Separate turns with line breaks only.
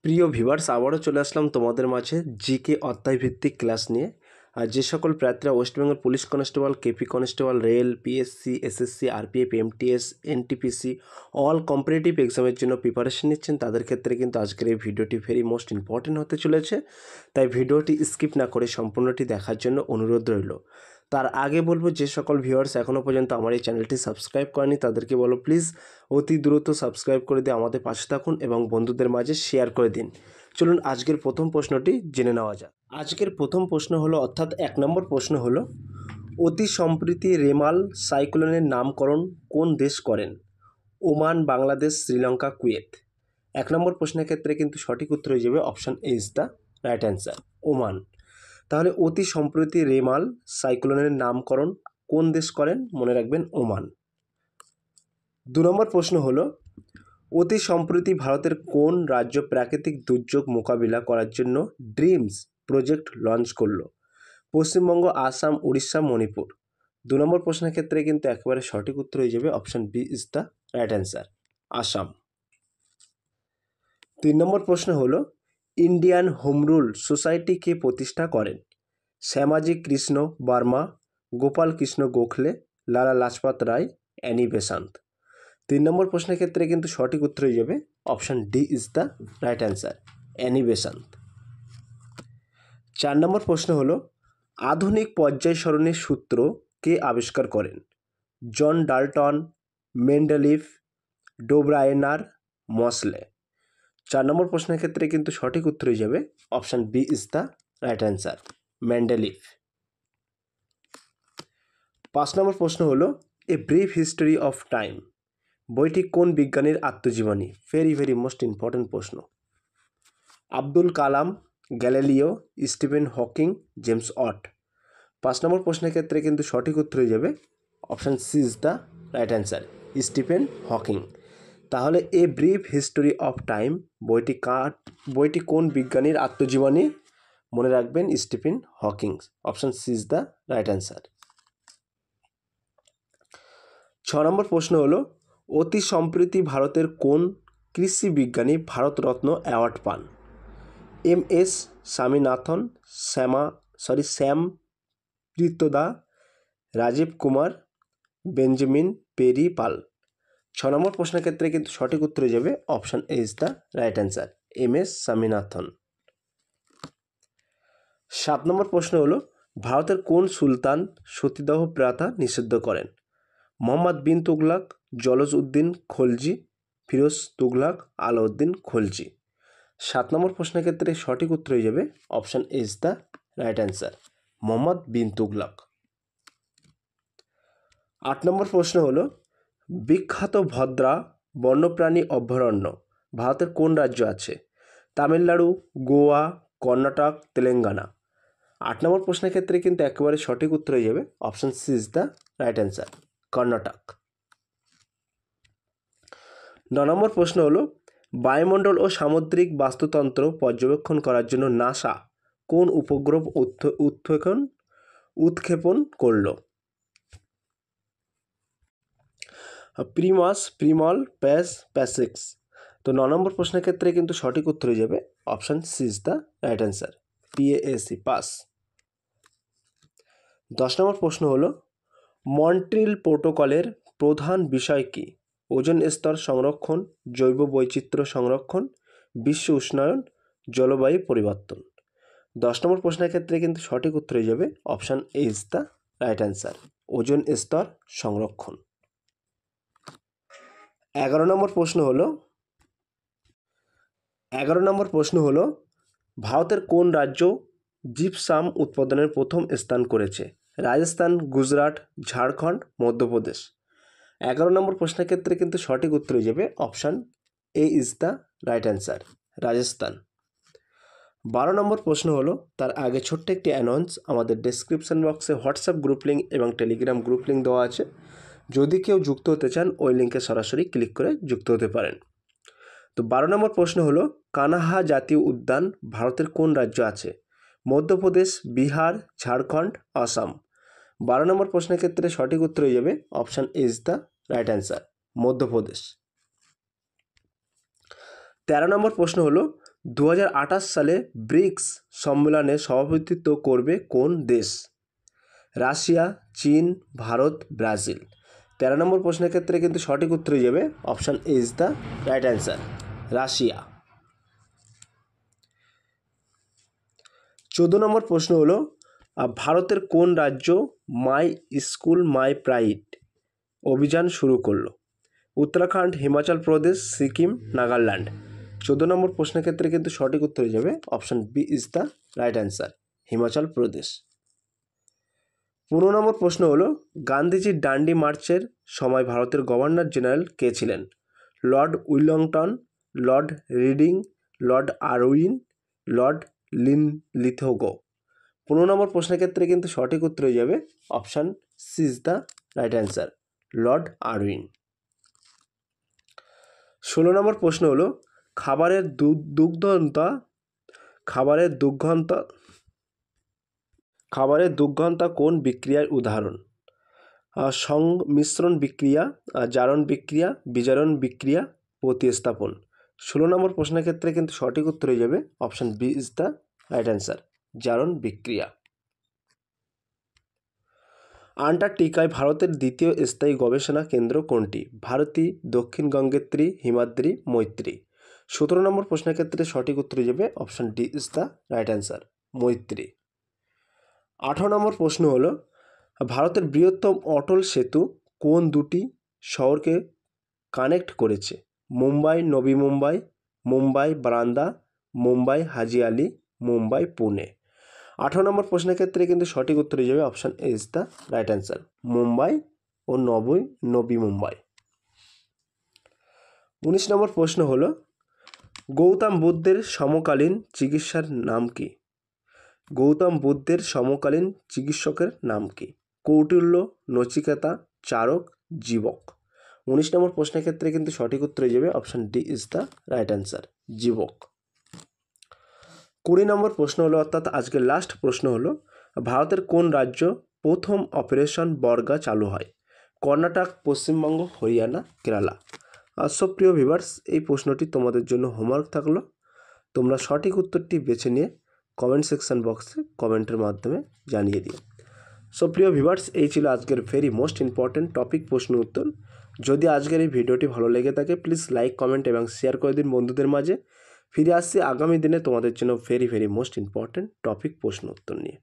প্রিয় ভিউয়ার্স, আবারও চলে আসলাম তোমাদের মাঝে জিকে অধ্যায়ভিত্তিক ক্লাস নিয়ে। আর যে সকল প্রার্থীরা West Bengal police constable, KP constable, rail, PSC, SSC, RPF, MTS, NTPC all competitive এক্সামের জন্য প্রিপারেশন নিচ্ছেন, তাদের ক্ষেত্রে কিন্তু আজকের এই ভিডিওটি ভেরি মোস্ট ইম্পর্টেন্ট হতে চলেছে। তাই ভিডিওটি স্কিপ না করে সম্পূর্ণটি দেখার জন্য অনুরোধ রইল। তার আগে বলবো, যে সকল ভিউয়ার্স এখনও পর্যন্ত আমার এই চ্যানেলটি সাবস্ক্রাইব করেনি তাদেরকে বলো প্লিজ অতি দ্রুত সাবস্ক্রাইব করে দিয়ে আমাদের পাশে থাকুন এবং বন্ধুদের মাঝে শেয়ার করে দিন। চলুন আজকের প্রথম প্রশ্নটি জেনে নেওয়া যাক। আজকের প্রথম প্রশ্ন হলো, অর্থাৎ 1 নম্বর প্রশ্ন হলো, অতি সম্প্রতি রেমাল সাইক্লোনের নামকরণ কোন দেশ করেন? Oman, Bangladesh, Sri Lanka, Kuwait. 1 নম্বর প্রশ্নের ক্ষেত্রে কিন্তু সঠিক উত্তর হয়ে যাবে option A is the right answer, Oman. তাহলে অতি সম্প্রতি রেমাল সাইক্লোনের নামকরণ কোন দেশ করেন? মনে রাখবেন ওমান। 2 নম্বর প্রশ্ন হলো, অতি সম্প্রতি ভারতের কোন রাজ্য প্রাকৃতিক দুর্যোগ মোকাবিলা করার জন্য ড্রিমস প্রজেক্ট লঞ্চ করলো? পশ্চিমবঙ্গ, আসাম, উড়িষ্যা, মণিপুর। 2 নম্বর প্রশ্নের ক্ষেত্রে কিন্তু একেবারে সঠিক উত্তর হয়ে যাবে option B is the right answer, Assam. 3 number প্রশ্ন হলো, ইন্ডিয়ান হোম রুল সোসাইটি কে প্রতিষ্ঠা করেন? Shyamji Krishna Varma, Gopal Krishna Gokhale, Lala Lajpat Rai, Annie Besant. 3 number প্রশ্নের ক্ষেত্রে কিন্তু সঠিক উত্তর হয়ে যাবে option D is the right answer, Annie Besant. 4 number প্রশ্ন হলো, আধুনিক পর্যায় সারণীর সূত্র কে আবিষ্কার করেন? John Dalton, Mendeleev, ডোব্রায়েনার, মসলে। 4 নম্বর প্রশ্নের ক্ষেত্রে কিন্তু সঠিক উত্তর হয়ে যাবে option B is the right answer, Mendeleev. 5 নম্বর প্রশ্ন হলো, a brief history of time বইটি কোন বিজ্ঞানীর আত্মজীবনী? ভেরি মোস্ট ইম্পর্টেন্ট প্রশ্ন। Abdul Kalam, Galileo, Stephen Hawking, James Watt. 5 নম্বর প্রশ্নের ক্ষেত্রে কিন্তু সঠিক উত্তর হয়ে যাবে option C is the right answer, Stephen Hawking. তাহলে a brief history of time বইটি কোন বিজ্ঞানীর আত্মজীবনী? মনে রাখবেন Stephen Hawking, option C is the right answer. 6 number প্রশ্ন হলো, অতি সম্প্রতি ভারতের কোন কৃষি বিজ্ঞানী ভারতরত্ন অ্যাওয়ার্ড পান? এম এস স্বামীনাথন, শ্যাম প্রীতদা, রাজীব কুমার, বেঞ্জামিন পেরি পাল। 6 নম্বর প্রশ্নের ক্ষেত্রে কিন্তু সঠিক উত্তর হয়ে যাবে option A is the right answer, M S Swaminathan. 7 number প্রশ্ন হলো, ভারতের কোন সুলতান সতীদাহ প্রথা নিষিদ্ধ করেন? মোহাম্মদ বিন তুগলক, জলাল উদ্দিন খলজি, ফিরোজ তুগলক, আলাউদ্দিন খলজি। 7 নম্বর প্রশ্নের ক্ষেত্রে সঠিক উত্তর হয়ে যাবে option A is the right answer, Mohammad bin Tughlaq. 8 নম্বর প্রশ্ন হলো, বিখ্যাত ভদ্রা বন্যপ্রাণী অভয়ারণ্য ভারতের কোন রাজ্য আছে? তামিলনাড়ু, গোয়া, কর্ণাটক, তেলেঙ্গানা। 8 নম্বর প্রশ্নের ক্ষেত্রে কিন্তু একেবারে সঠিক উত্তর হয়ে যাবে option C is the right answer, Karnataka. 9 number প্রশ্ন হলো, বায়ুমণ্ডল ও সামুদ্রিক বাস্তুতন্ত্র পর্যবেক্ষণ করার জন্য নাসা কোন উপগ্রহ উৎক্ষেপণ করল? প্রিমল প্যাসিক্স। তো 9 নম্বর প্রশ্নের ক্ষেত্রে কিন্তু সঠিক উত্তর হয়ে যাবে option C is the right answer, PASC, পাস। 10 নম্বর প্রশ্ন হলো, মন্ট্রিল প্রোটোকলের প্রধান বিষয় কি? ওজোন স্তর সংরক্ষণ, জৈব বৈচিত্র্য সংরক্ষণ, বিশ্ব উষ্ণায়ন, জলবায়ু পরিবর্তন। 10 নম্বর প্রশ্নের ক্ষেত্রে কিন্তু সঠিক উত্তর হয়ে যাবে option A is the right answer, ozone স্তর সংরক্ষণ। 11 নম্বর প্রশ্ন হলো, ভারতের কোন রাজ্য জিপসাম উৎপাদনের প্রথম স্থান করেছে? রাজস্থান, গুজরাট, ঝাড়খণ্ড, মধ্যপ্রদেশ। 11 নম্বর প্রশ্নের ক্ষেত্রে কিন্তু সঠিক উত্তর হয়ে যাবে option A is the right answer, Rajasthan. 12 নম্বর প্রশ্ন হলো, তার আগে ছোট্ট একটি অ্যানাউন্স, আমাদের ডেসক্রিপশন বক্সে হোয়াটসঅ্যাপ গ্রুপ লিঙ্ক এবং টেলিগ্রাম গ্রুপ লিঙ্ক দেওয়া আছে। যদি কেউ যুক্ত হতে চান ওই লিঙ্কে সরাসরি ক্লিক করে যুক্ত হতে পারেন। তো 12 নম্বর প্রশ্ন হলো, কানাহা জাতীয় উদ্যান ভারতের কোন রাজ্য আছে? মধ্যপ্রদেশ, বিহার, ঝাড়খণ্ড, আসাম। 12 নম্বর প্রশ্নের ক্ষেত্রে সঠিক উত্তর হয়ে যাবে option is the right answer, Madhya Pradesh. 13 নম্বর প্রশ্ন হলো, 2028 সালে ব্রিক্স সম্মেলনে সভাপতিত্ব করবে কোন দেশ? রাশিয়া, চীন, ভারত, ব্রাজিল। 13 নম্বর প্রশ্নের ক্ষেত্রে কিন্তু সঠিক উত্তর হয়ে যাবে option A is the right answer, Russia. 14 নম্বর প্রশ্ন হলো ভারতের কোন রাজ্য মাই স্কুল মাই প্রাইড অভিযান শুরু করলো? উত্তরাখণ্ড, হিমাচল প্রদেশ, সিকিম, নাগাল্যান্ড। 14 নম্বর প্রশ্নের ক্ষেত্রে কিন্তু সঠিক উত্তর হয়ে যাবে option B is the right answer, Himachal Pradesh. 15 নম্বর প্রশ্ন হলো গান্ধীজির ডান্ডি মার্চের সময় ভারতের গভর্নর জেনারেল কে ছিলেন? Lord Willingdon, Lord Reading, Lord Irwin, Lord Linlithgow. 15 নম্বর প্রশ্নের ক্ষেত্রে কিন্তু সঠিক উত্তর হয়ে যাবে option C is the right answer, Lord Irwin. 16 নম্বর প্রশ্ন হলো খাবারের দুগ্ধতা কোন বিক্রিয়ার উদাহরণ? সংমিশ্রণ বিক্রিয়া, জারণ বিক্রিয়া, বিজারণ বিক্রিয়া, প্রতিস্থাপন। 16 নম্বর প্রশ্নের ক্ষেত্রে কিন্তু সঠিক উত্তর হয়ে যাবে option B is the right answer, জারণ বিক্রিয়া। আন্টার্কটিকায় ভারতের দ্বিতীয় স্থায়ী গবেষণা কেন্দ্র কোনটি? ভারতী, দক্ষিণ গঙ্গোত্রী, হিমাদ্রি, মৈত্রী। 17 নম্বর প্রশ্নের ক্ষেত্রে সঠিক উত্তর হয়ে যাবে option D is the right answer, মৈত্রী। 18 নম্বর প্রশ্ন হলো ভারতের বৃহত্তম অটল সেতু কোন দুটি শহরকে কানেক্ট করেছে? মুম্বাই নবী মুম্বাই, মুম্বাই বারান্দা, মুম্বাই হাজি আলি, মুম্বাই পুনে। 18 নম্বর প্রশ্নের ক্ষেত্রে কিন্তু সঠিক উত্তর হয়ে যাবে option A is the right answer, Mumbai ও নবী মুম্বাই। 19 নম্বর প্রশ্ন হলো গৌতম বুদ্ধের সমকালীন চিকিৎসার নাম কি? গৌতম বুদ্ধের সমকালীন চিকিৎসকের নাম কি? কৌটিল্য, নচিকেতা, চারক, জীবক। 19 নম্বর প্রশ্নের ক্ষেত্রে কিন্তু সঠিক উত্তর হয়ে যাবে option D is the right answer, Jivaka. 20 নম্বর প্রশ্ন হলো অর্থাৎ আজকের লাস্ট প্রশ্ন হলো ভারতের কোন রাজ্য প্রথম অপারেশন বর্গা চালু হয়? কর্ণাটক, পশ্চিমবঙ্গ, হরিয়ানা, কেরালা। প্রিয় ভিউয়ার্স, এই প্রশ্নটি তোমাদের জন্য হোমওয়ার্ক থাকলো। তোমরা সঠিক উত্তরটি বেছে নিয়ে কমেন্ট সেকশন বক্সে কমেন্টের মাধ্যমে জানিয়ে দিও। প্রিয় ভিউয়ার্স, এই ছিল আজকের ভেরি মোস্ট ইম্পর্টেন্ট টপিক প্রশ্ন উত্তর। যদি আজকের এই ভিডিওটি ভালো লেগে থাকে প্লিজ লাইক, কমেন্ট এবং শেয়ার করে দিন বন্ধুদের মাঝে। ফিরে আসছি আগামী দিনে তোমাদের জন্য ভেরি মোস্ট ইম্পর্টেন্ট টপিক প্রশ্ন উত্তর নিয়ে।